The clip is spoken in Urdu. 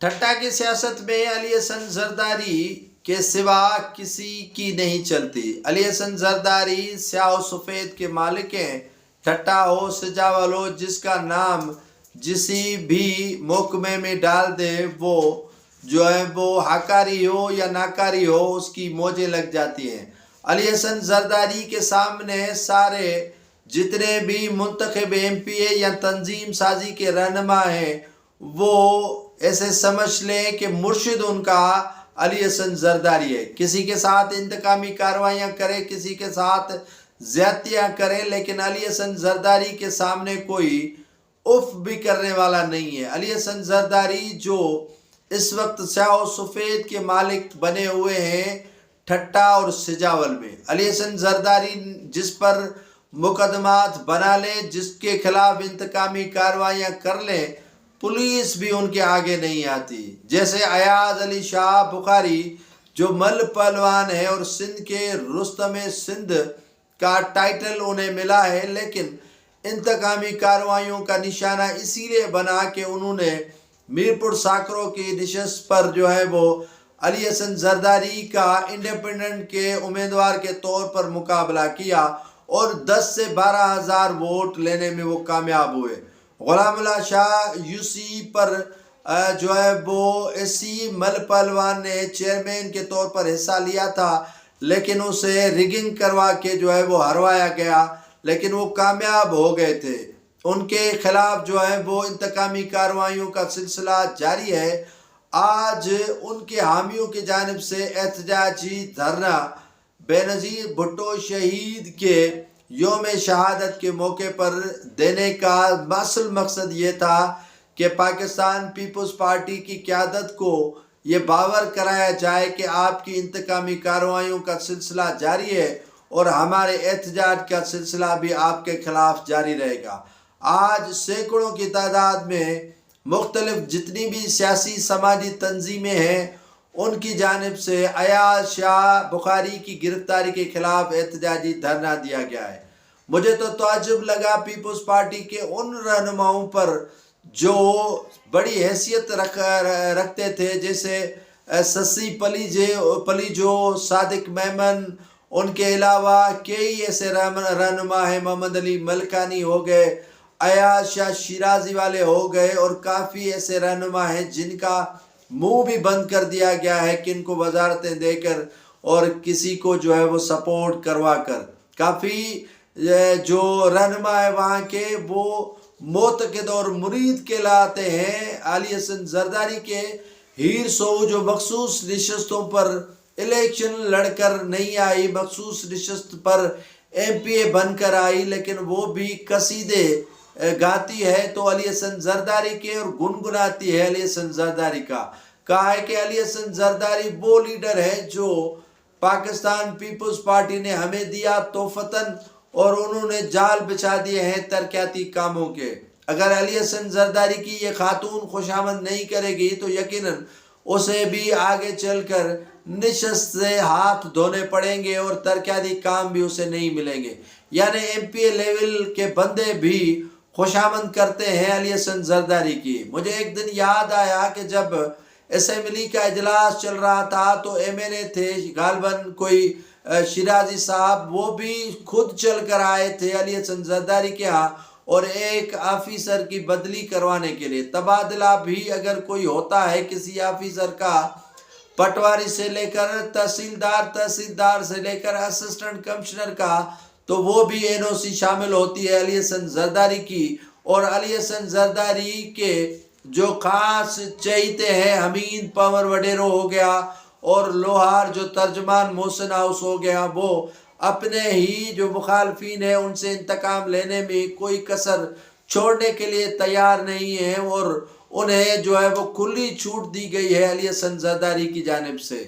ٹھٹا کی سیاست میں علی حسن زرداری کے سوا کسی کی نہیں چلتی۔ علی حسن زرداری سیاہ و سفید کے مالک ہیں۔ ٹھٹا ہو سجاول ہو، جس کا نام جسی بھی محکمے میں ڈال دے وہ حکاری ہو یا ناکاری ہو، اس کی موجیں لگ جاتی ہیں۔ علی حسن زرداری کے سامنے سارے جتنے بھی منتخب ایم پی اے یا تنظیم سازی کے رہنما ہیں وہ ایسے سمجھ لیں کہ مرشد ان کا علی حسن زرداری ہے۔ کسی کے ساتھ انتقامی کارروائیاں کرے، کسی کے ساتھ زیادتیاں کرے، لیکن علی حسن زرداری کے سامنے کوئی اف بھی کرنے والا نہیں ہے۔ علی حسن زرداری جو اس وقت سیاہ و سفید کے مالک بنے ہوئے ہیں ٹھٹا اور سجاول میں۔ علی حسن زرداری جس پر مقدمات بنا لے، جس کے خلاف انتقامی کارروائیاں کر لیں، پولیس بھی ان کے آگے نہیں آتی۔ جیسے ایاز علی شاہ بخاری جو مل پہلوان ہے اور سندھ کے رستم سندھ کا ٹائٹل انہیں ملا ہے، لیکن انتقامی کارروائیوں کا نشانہ اسی لیے بنا کہ انہوں نے میرپور ساکروں کی نشست پر وہ علی حسن زرداری کا انڈیپینڈنٹ کے امیدوار کے طور پر مقابلہ کیا اور 10 سے 12 ہزار ووٹ لینے میں وہ کامیاب ہوئے۔ غلام اللہ شاہ یوسی پر وہ اسی مل پہلوان نے چیئرمین کے طور پر حصہ لیا تھا، لیکن اسے ریگنگ کروا کے وہ ہروایا گیا، لیکن وہ کامیاب ہو گئے تھے۔ ان کے خلاف وہ انتقامی کارروائیوں کا سلسلہ جاری ہے۔ آج ان کے حامیوں کی جانب سے احتجاجی دھرنا بے-نظیر بھٹو شہید کے یوم شہادت کے موقع پر دینے کا اصل مقصد یہ تھا کہ پاکستان پیپلز پارٹی کی قیادت کو یہ باور کرایا جائے کہ آپ کی انتقامی کارروائیوں کا سلسلہ جاری ہے اور ہمارے احتجاج کا سلسلہ بھی آپ کے خلاف جاری رہے گا۔ آج سینکڑوں کی تعداد میں مختلف جتنی بھی سیاسی سماجی تنظیمیں ہیں، ان کی جانب سے ایاز شاہ بخاری کی گرفتاری کے خلاف احتجاجی دھرنا دیا گیا ہے۔ مجھے تو تعجب لگا پیپلز پارٹی کے ان رہنماؤں پر جو بڑی حیثیت رکھتے تھے، جیسے سسی پلیجو، صادق میمن، ان کے علاوہ کئی ایسے رہنما ہیں، محمد علی ملکانی ہو گئے، ایاز شاہ شیرازی والے ہو گئے، اور کافی ایسے رہنما ہیں جن کا منہ بھی بند کر دیا گیا ہے کہ ان کو وزارتیں دے کر اور کسی کو وہ سپورٹ کروا کر۔ کافی جو رہنما ہے وہاں کے وہ معتقد اور مرید کہلاتے ہیں علی حسن زرداری کے۔ ہیر سو جو مخصوص نشستوں پر الیکشن لڑ کر نہیں آئی، مخصوص نشست پر ایم پی اے بن کر آئی، لیکن وہ بھی قصیدے گاتی ہے تو علی حسن زرداری کے اور گنگناتی ہے علی حسن زرداری کا۔ کہا ہے کہ علی حسن زرداری وہ لیڈر ہے جو پاکستان پیپلز پارٹی نے ہمیں دیا تحفتاً، اور انہوں نے جال بچھا دیے ہیں ترقیاتی کاموں کے۔ اگر علی حسن زرداری کی یہ خاتون خوشامد نہیں کرے گی تو یقیناً اسے بھی آگے چل کر نشست سے ہاتھ دھونے پڑیں گے اور ترقیاتی کام بھی اسے نہیں ملیں گے۔ یعنی ایم پی اے لیول کے بندے بھی خوشامد کرتے ہیں علی حسن زرداری کی۔ مجھے ایک دن یاد آیا کہ جب اسمبلی کا اجلاس چل رہا تھا تو ایم این اے تھے غالباً کوئی شیرازی صاحب، وہ بھی خود چل کر آئے تھے علی حسن زرداری کے ہاں، اور ایک آفیسر کی بدلی کروانے کے لیے۔ تبادلہ بھی اگر کوئی ہوتا ہے کسی آفیسر کا، پٹواری سے لے کر تحصیلدار سے لے کر اسسٹنٹ کمشنر کا، تو وہ بھی این او سی شامل ہوتی ہے علی حسن زرداری کی۔ اور علی حسن زرداری کے جو خاص چہیتے ہیں، حمید پاور وڈیرو ہو گیا اور لوہار جو ترجمان محسن ہاؤس ہو گیا، وہ اپنے ہی جو مخالفین ہیں ان سے انتقام لینے میں کوئی کسر چھوڑنے کے لیے تیار نہیں ہیں، اور انہیں وہ کھلی چھوٹ دی گئی ہے علی حسن زرداری کی جانب سے۔